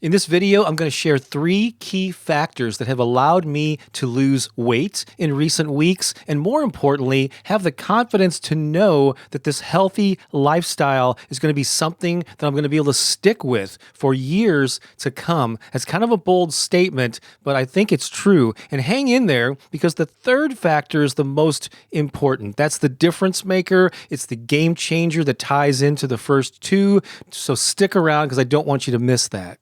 In this video, I'm going to share 3 key factors that have allowed me to lose weight in recent weeks, and more importantly, have the confidence to know that this healthy lifestyle is going to be something that I'm going to be able to stick with for years to come. It's kind of a bold statement, but I think it's true. And hang in there, because the third factor is the most important. That's the difference maker. It's the game changer that ties into the first 2. So stick around, because I don't want you to miss that.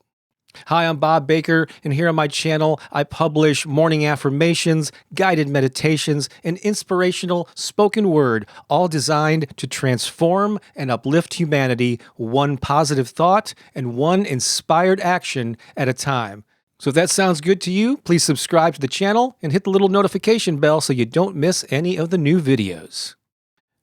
Hi, I'm Bob Baker, and here on my channel, I publish morning affirmations, guided meditations, and inspirational spoken word, all designed to transform and uplift humanity one positive thought and one inspired action at a time. So if that sounds good to you, please subscribe to the channel and hit the little notification bell so you don't miss any of the new videos.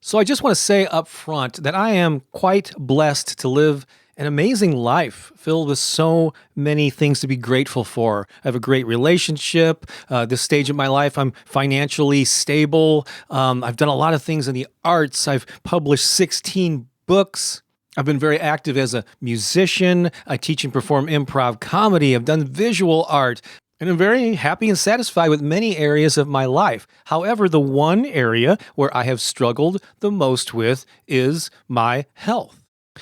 So I just want to say up front that I am quite blessed to live an amazing life filled with so many things to be grateful for. I have a great relationship. This stage of my life, I'm financially stable. I've done a lot of things in the arts. I've published 16 books. I've been very active as a musician. I teach and perform improv comedy. I've done visual art. And I'm very happy and satisfied with many areas of my life. However, the one area where I have struggled the most with is my health.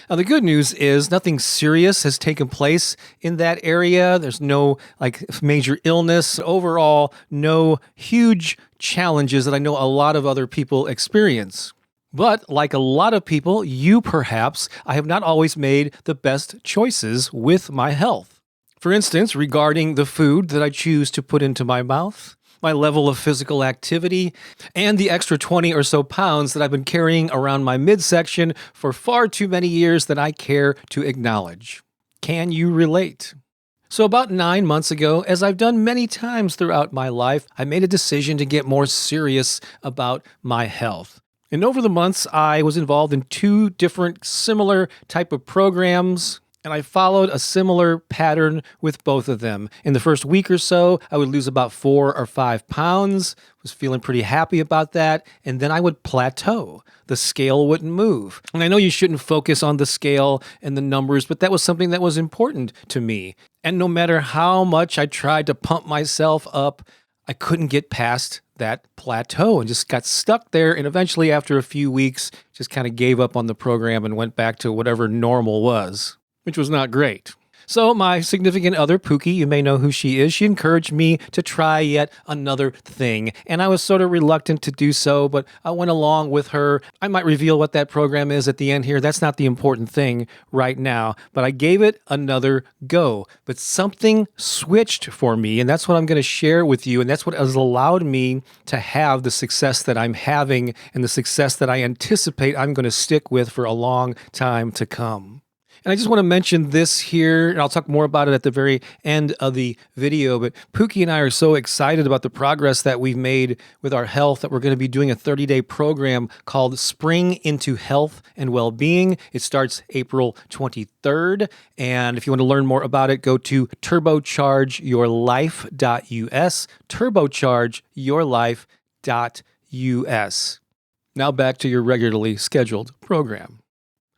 Now, the good news is nothing serious has taken place in that area. There's no major illness. Overall, no huge challenges that I know a lot of other people experience. But like a lot of people, I have not always made the best choices with my health. For instance, regarding the food that I choose to put into my mouth, my level of physical activity, and the extra 20 or so pounds that I've been carrying around my midsection for far too many years that I care to acknowledge. Can you relate? So about 9 months ago, as I've done many times throughout my life, I made a decision to get more serious about my health. And over the months, I was involved in 2 different similar type of programs, and I followed a similar pattern with both of them. In the first week or so, I would lose about 4 or 5 pounds, was feeling pretty happy about that, and then I would plateau. The scale wouldn't move. And I know you shouldn't focus on the scale and the numbers, but that was something that was important to me. And no matter how much I tried to pump myself up, I couldn't get past that plateau and just got stuck there. And eventually, after a few weeks, just kind of gave up on the program and went back to whatever normal was, which was not great. So my significant other, Pookie, you may know who she is, she encouraged me to try yet another thing. And I was sort of reluctant to do so, but I went along with her. I might reveal what that program is at the end here. That's not the important thing right now, but I gave it another go. But something switched for me, and that's what I'm going to share with you. And that's what has allowed me to have the success that I'm having and the success that I anticipate I'm going to stick with for a long time to come. And I just want to mention this here, and I'll talk more about it at the very end of the video, but Pookie and I are so excited about the progress that we've made with our health that we're going to be doing a 30-day program called Spring into Health and Wellbeing. It starts April 23rd, and if you want to learn more about it, go to turbochargeyourlife.us, turbochargeyourlife.us. Now back to your regularly scheduled program.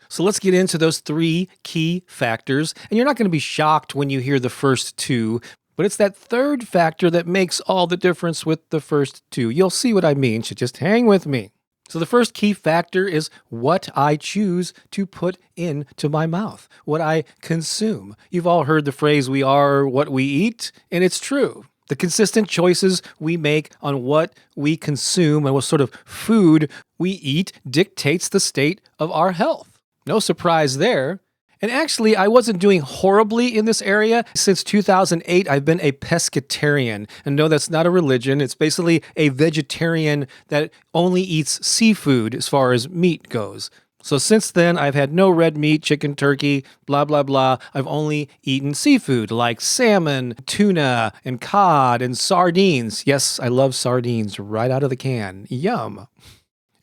So let's get into those 3 key factors. And you're not going to be shocked when you hear the first 2, but it's that third factor that makes all the difference with the first 2. You'll see what I mean, so just hang with me. So the first key factor is what I choose to put into my mouth, what I consume. You've all heard the phrase, we are what we eat, and it's true. The consistent choices we make on what we consume and what sort of food we eat dictates the state of our health. No surprise there. And actually, I wasn't doing horribly in this area. Since 2008, I've been a pescatarian. And no, that's not a religion. It's basically a vegetarian that only eats seafood as far as meat goes. So since then, I've had no red meat, chicken, turkey, blah, blah, blah. I've only eaten seafood like salmon, tuna, and cod, and sardines. Yes, I love sardines right out of the can. Yum.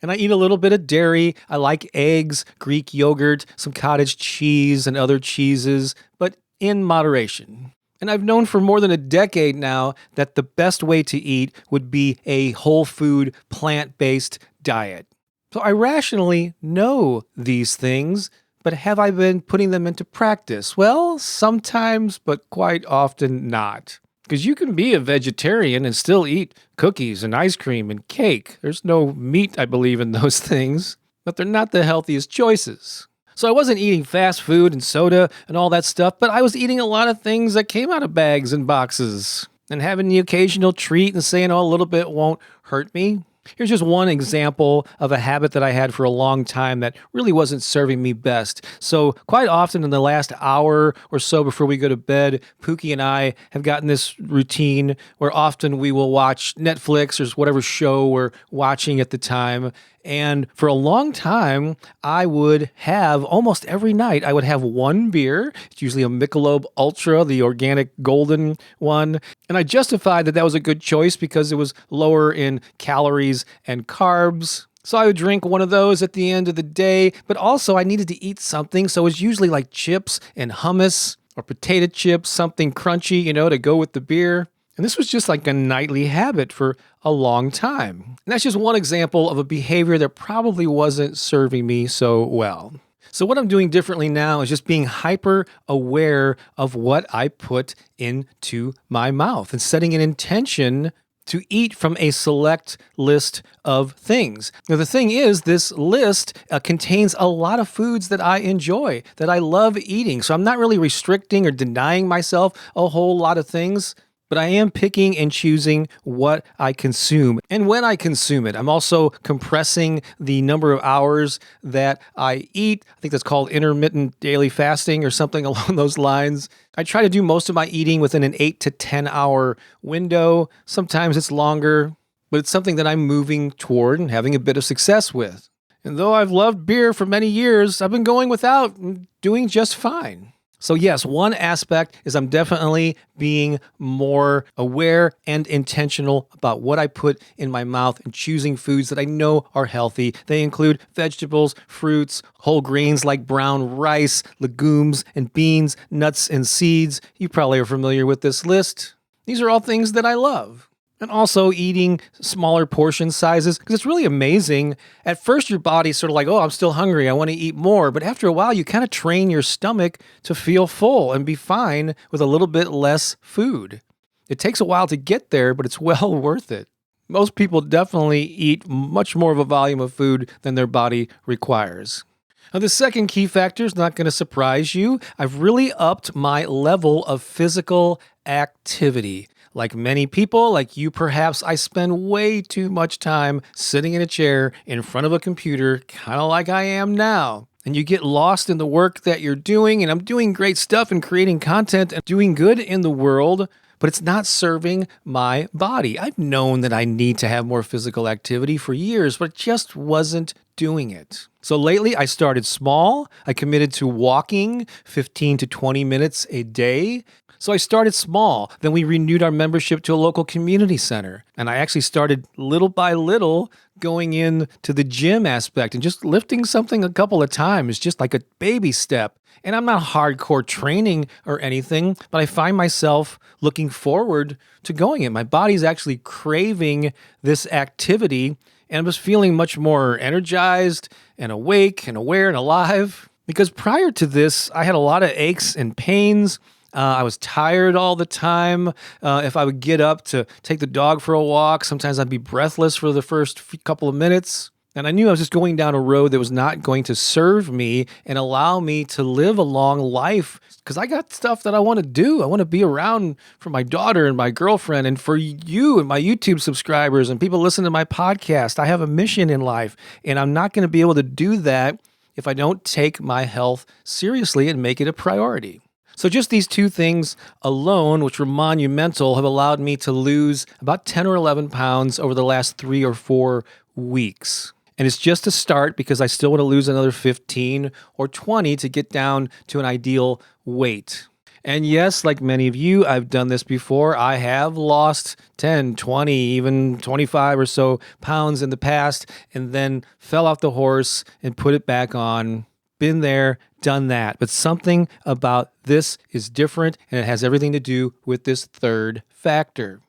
And I eat a little bit of dairy. I like eggs, Greek yogurt, some cottage cheese, and other cheeses, but in moderation. And I've known for more than a decade now that the best way to eat would be a whole food, plant-based diet. So I rationally know these things, But have I been putting them into practice? Well, sometimes, but quite often not. Because you can be a vegetarian and still eat cookies and ice cream and cake. There's no meat, I believe, in those things, but they're not the healthiest choices. So I wasn't eating fast food and soda and all that stuff, but I was eating a lot of things that came out of bags and boxes and having the occasional treat and saying, oh, a little bit won't hurt me. Here's just one example of a habit that I had for a long time that really wasn't serving me best. So quite often in the last hour or so before we go to bed, Pookie and I have gotten this routine where often we will watch Netflix or whatever show we're watching at the time. And for a long time, I would have almost every night, I would have one beer. It's usually a Michelob Ultra, the organic golden one. And I justified that that was a good choice because it was lower in calories and carbs. So I would drink one of those at the end of the day, but also I needed to eat something. So it was usually like chips and hummus or potato chips, something crunchy, to go with the beer. And this was just like a nightly habit for a long time. And that's just one example of a behavior that probably wasn't serving me so well. So what I'm doing differently now is just being hyper aware of what I put into my mouth and setting an intention to eat from a select list of things. Now, the thing is, this list contains a lot of foods that I enjoy, that I love eating. So I'm not really restricting or denying myself a whole lot of things, but I am picking and choosing what I consume. And when I consume it, I'm also compressing the number of hours that I eat. I think that's called intermittent daily fasting or something along those lines. I try to do most of my eating within an 8 to 10 hour window. Sometimes it's longer, but it's something that I'm moving toward and having a bit of success with. And though I've loved beer for many years, I've been going without and doing just fine. So yes, one aspect is I'm definitely being more aware and intentional about what I put in my mouth and choosing foods that I know are healthy. They include vegetables, fruits, whole grains like brown rice, legumes and beans, nuts and seeds. You probably are familiar with this list. These are all things that I love. And also eating smaller portion sizes, because it's really amazing. At first, your body's sort of like, oh, I'm still hungry. I want to eat more. But after a while, you kind of train your stomach to feel full and be fine with a little bit less food. It takes a while to get there, but it's well worth it. Most people definitely eat much more of a volume of food than their body requires. Now, the second key factor is not going to surprise you. I've really upped my level of physical activity. Like many people, like you perhaps, I spend way too much time sitting in a chair in front of a computer, kind of like I am now. And you get lost in the work that you're doing, and I'm doing great stuff and creating content and doing good in the world, but it's not serving my body. I've known that I need to have more physical activity for years, but just wasn't doing it. So lately I started small. I committed to walking 15 to 20 minutes a day. So I started small. Then we renewed our membership to a local community center. And I actually started little by little going in to the gym aspect and just lifting something a couple of times, just like a baby step. And I'm not hardcore training or anything, but I find myself looking forward to going in. My body's actually craving this activity, and I'm just feeling much more energized and awake and aware and alive. Because prior to this, I had a lot of aches and pains. I was tired all the time. If I would get up to take the dog for a walk, sometimes I'd be breathless for the first couple of minutes. And I knew I was just going down a road that was not going to serve me and allow me to live a long life, because I got stuff that I want to do. I want to be around for my daughter and my girlfriend and for you and my YouTube subscribers and people listening to my podcast. I have a mission in life, and I'm not going to be able to do that if I don't take my health seriously and make it a priority. So just these two things alone, which were monumental, have allowed me to lose about 10 or 11 pounds over the last 3 or 4 weeks. And it's just a start, because I still want to lose another 15 or 20 to get down to an ideal weight. And yes, like many of you, I've done this before. I have lost 10, 20, even 25 or so pounds in the past, and then fell off the horse and put it back on. Been there, done that. But something about this is different, and it has everything to do with this third factor.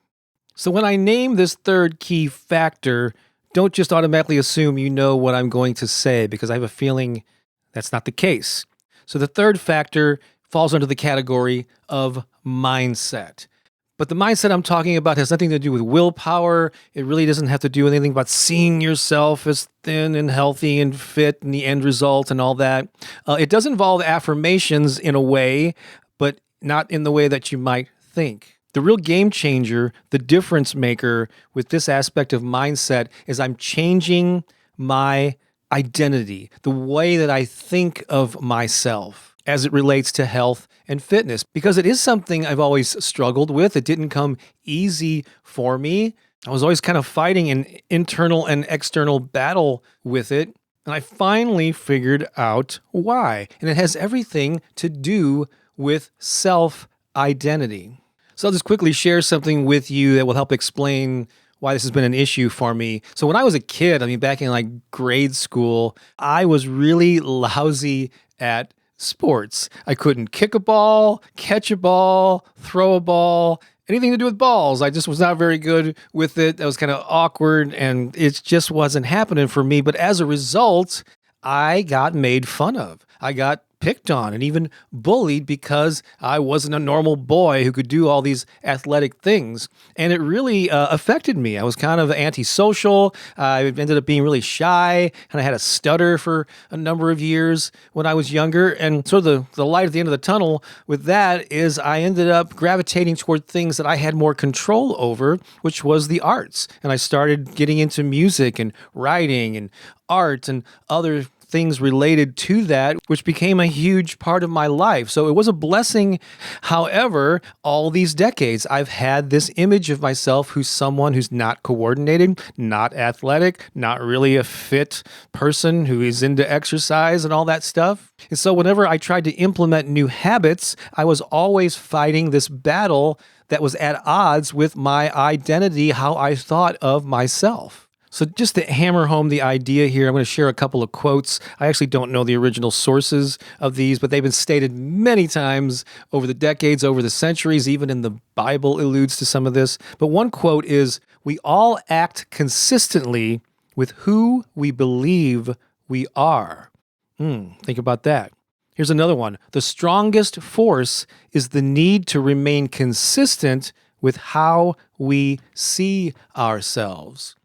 So when I name this third key factor, don't just automatically assume you know what I'm going to say, because I have a feeling That's not the case. So the third factor falls under the category of mindset. But the mindset I'm talking about has nothing to do with willpower. It really doesn't have to do with anything about seeing yourself as thin and healthy and fit and the end result and all that. It does involve affirmations in a way, but not in the way that you might think. The real game changer, the difference maker with this aspect of mindset is I'm changing my identity, the way that I think of myself as it relates to health and fitness, because it is something I've always struggled with. It didn't come easy for me. I was always kind of fighting an internal and external battle with it. And I finally figured out why. And it has everything to do with self-identity. So I'll just quickly share something with you that will help explain why this has been an issue for me. So when I was a kid, back in like grade school, I was really lousy at sports. I couldn't kick a ball, catch a ball, throw a ball, anything to do with balls. I just was not very good with it. I was kind of awkward and it just wasn't happening for me. But as a result, I got made fun of. I got picked on and even bullied because I wasn't a normal boy who could do all these athletic things. And it really affected me. I was kind of antisocial. I ended up being really shy, and I had a stutter for a number of years when I was younger. And sort of the light at the end of the tunnel with that is I ended up gravitating toward things that I had more control over, which was the arts. And I started getting into music and writing and art and other things related to that, which became a huge part of my life. So it was a blessing. However, all these decades, I've had this image of myself who's someone who's not coordinated, not athletic, not really a fit person who is into exercise and all that stuff. And so whenever I tried to implement new habits, I was always fighting this battle that was at odds with my identity, how I thought of myself. So just to hammer home the idea here, I'm going to share a couple of quotes. I actually don't know the original sources of these, but they've been stated many times over the decades, over the centuries, even in the Bible alludes to some of this. But one quote is, "We all act consistently with who we believe we are." Think about that. Here's another one. "The strongest force is the need to remain consistent with how we see ourselves."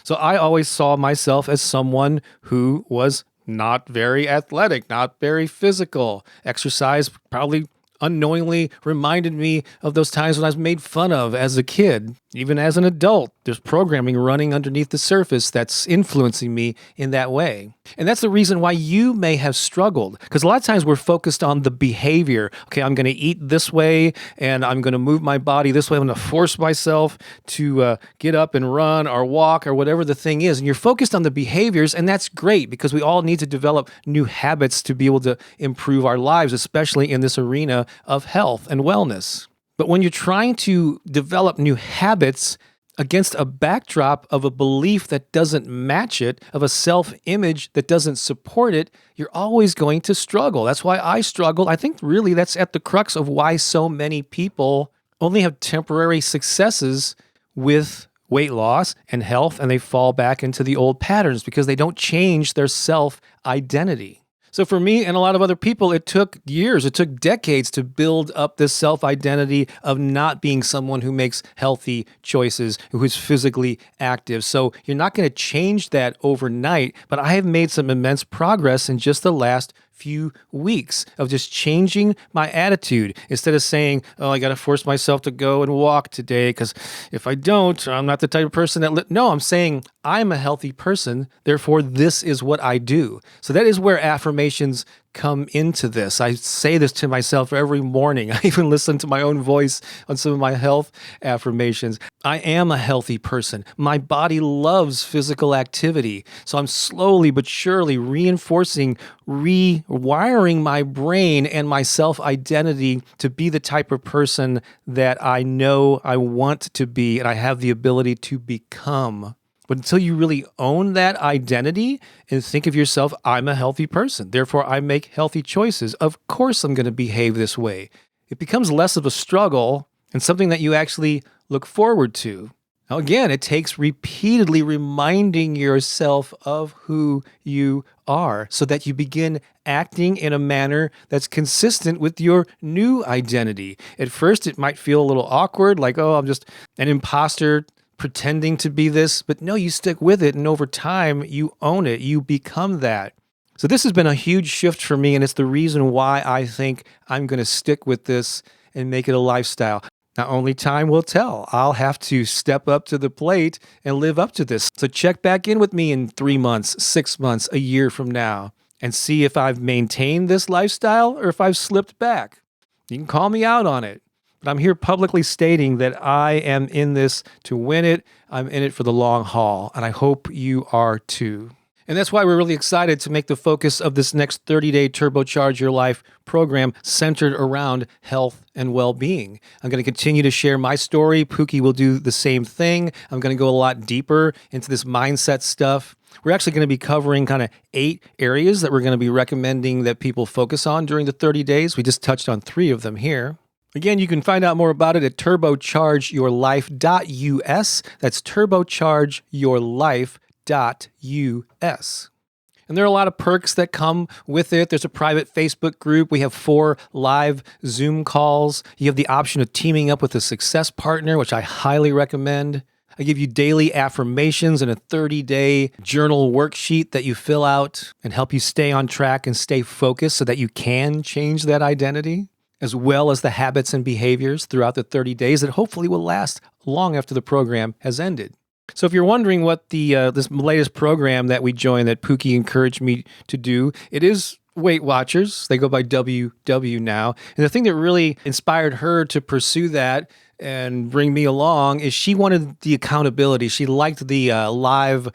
So I always saw myself as someone who was not very athletic, not very physical. Exercise probably unknowingly reminded me of those times when I was made fun of as a kid. Even as an adult, there's programming running underneath the surface that's influencing me in that way. And that's the reason why you may have struggled, because a lot of times we're focused on the behavior. Okay, I'm going to eat this way, and I'm going to move my body this way. I'm going to force myself to get up and run or walk or whatever the thing is. And you're focused on the behaviors, and that's great because we all need to develop new habits to be able to improve our lives, especially in this arena of health and wellness. But when you're trying to develop new habits against a backdrop of a belief that doesn't match it, of a self-image that doesn't support it, you're always going to struggle. That's why I struggled. I think really that's at the crux of why so many people only have temporary successes with weight loss and health, and they fall back into the old patterns because they don't change their self-identity. So for me and a lot of other people, it took years, it took decades to build up this self-identity of not being someone who makes healthy choices, who is physically active. So you're not going to change that overnight, but I have made some immense progress in just the last few weeks of just changing my attitude. Instead of saying, oh, I got to force myself to go and walk today because if I don't, I'm not the type of person that... No, I'm saying I'm a healthy person, therefore this is what I do. So that is where affirmations come into this. I say this to myself every morning. I even listen to my own voice on some of my health affirmations. I am a healthy person. My body loves physical activity. So I'm slowly but surely reinforcing, rewiring my brain and my self-identity to be the type of person that I know I want to be and I have the ability to become. But until you really own that identity and think of yourself, I'm a healthy person, therefore I make healthy choices. Of course I'm going to behave this way. It becomes less of a struggle and something that you actually look forward to. Now again, it takes repeatedly reminding yourself of who you are so that you begin acting in a manner that's consistent with your new identity. At first, it might feel a little awkward, like, oh, I'm just an imposter pretending to be this, but no, you stick with it, and over time, you own it. You become that. So this has been a huge shift for me, and it's the reason why I think I'm going to stick with this and make it a lifestyle. Now, only time will tell. I'll have to step up to the plate and live up to this. So check back in with me in 3 months, 6 months, a year from now, and see if I've maintained this lifestyle or if I've slipped back. You can call me out on it. But I'm here publicly stating that I am in this to win it. I'm in it for the long haul, and I hope you are too. And that's why we're really excited to make the focus of this next 30-day Turbocharge Your Life program centered around health and well-being. I'm going to continue to share my story. Pookie will do the same thing. I'm going to go a lot deeper into this mindset stuff. We're actually going to be covering kind of 8 areas that we're going to be recommending that people focus on during the 30 days. We just touched on 3 of them here. Again, you can find out more about it at turbochargeyourlife.us. That's turbochargeyourlife.us. And there are a lot of perks that come with it. There's a private Facebook group. We have 4 live Zoom calls. You have the option of teaming up with a success partner, which I highly recommend. I give you daily affirmations and a 30-day journal worksheet that you fill out and help you stay on track and stay focused so that you can change that identity, as well as the habits and behaviors throughout the 30 days that hopefully will last long after the program has ended. So if you're wondering what the this latest program that we joined that Pookie encouraged me to do, it is Weight Watchers. They go by WW now. And the thing that really inspired her to pursue that and bring me along is she wanted the accountability. She liked the live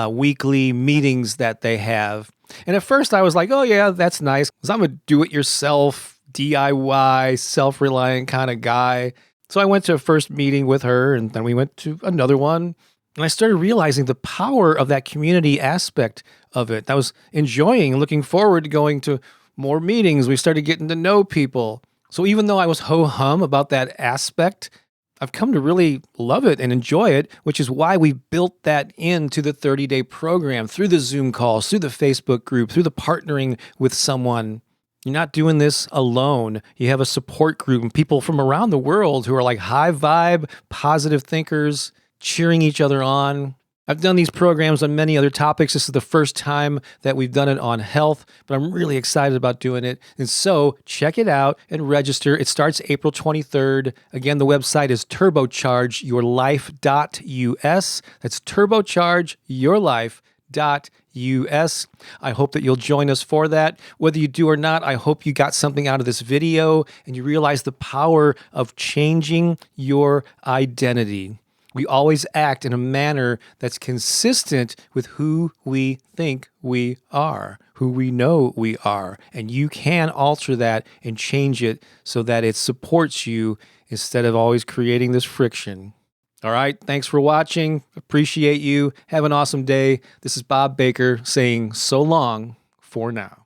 weekly meetings that they have. And at first I was like, oh yeah, that's nice, because I'm a do-it-yourself, DIY, self-reliant kind of guy. So I went to a first meeting with her, and then we went to another one. And I started realizing the power of that community aspect of it. I was enjoying and looking forward to going to more meetings. We started getting to know people. So even though I was ho-hum about that aspect, I've come to really love it and enjoy it, which is why we built that into the 30-day program, through the Zoom calls, through the Facebook group, through the partnering with someone. You're not doing this alone. You have a support group and people from around the world who are like high vibe, positive thinkers, cheering each other on. I've done these programs on many other topics. This is the first time that we've done it on health, but I'm really excited about doing it. And so check it out and register. It starts April 23rd. Again, the website is turbochargeyourlife.us. That's turbochargeyourlife.us. I hope that you'll join us for that. Whether you do or not, I hope you got something out of this video and you realize the power of changing your identity. We always act in a manner that's consistent with who we think we are, who we know we are. And you can alter that and change it so that it supports you instead of always creating this friction. All right, thanks for watching. Appreciate you. Have an awesome day. This is Bob Baker saying so long for now.